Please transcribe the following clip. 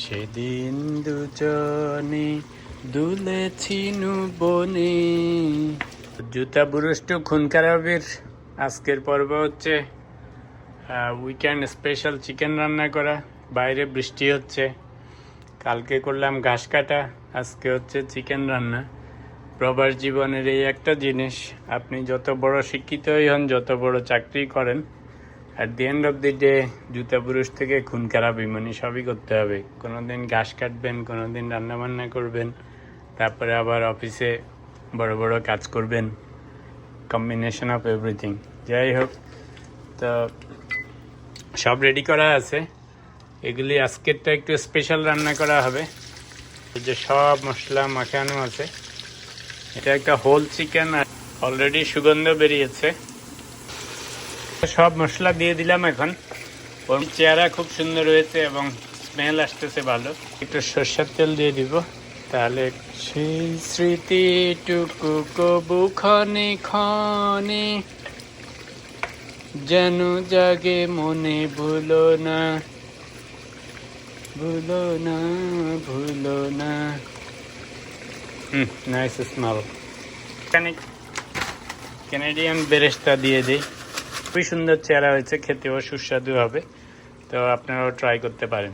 সেদিন দুজনে দুলেছি বনে। জুতা বুরুষ্ট খুন খারাপের আজকের পর্ব হচ্ছে উইকেন্ড স্পেশাল চিকেন রান্না করা। বাইরে বৃষ্টি হচ্ছে, কালকে করলাম ঘাস কাটা, আজকে হচ্ছে চিকেন রান্না। প্রবাস জীবনের এই একটা জিনিস, আপনি যত বড় শিক্ষিতই হন, যত বড় চাকরি করেন, at the end of the day জুতা পুরুষ থেকে খুন খারাপই, মানে সবই করতে হবে। কোনোদিন ঘাস কাটবেন, কোনোদিন রান্নাবান্না করবেন, তারপরে আবার অফিসে বড় বড় কাজ করবেন, কম্বিনেশন অফ এভরিথিং। যাই হোক, তো সব রেডি করা আছে। এগুলি আজকেরটা একটু স্পেশাল রান্না করা হবে। এই যে সব মশলা মাখানো আছে। এটা একটা হোল চিকেন, আর অলরেডি সুগন্ধ বেরিয়েছে। সব মশলা দিয়ে দিলাম। এখন ওর চেহারা খুব সুন্দর হয়েছে এবং স্মেল আসতেছে ভালো। একটু সর্ষের তেল দিয়ে দিব, তাহলে সেই স্মৃতিটুকু কবু ক্ষণে ক্ষণে যেন জাগে মনে, ভুলো না ভুলো না ভুলো না। Nice smell. ক্যানাডিয়ান বেরেস্তা দিয়ে দিই। খুবই সুন্দর চেহারা হয়েছে, খেতেও সুস্বাদু হবে। তো আপনারাও ট্রাই করতে পারেন।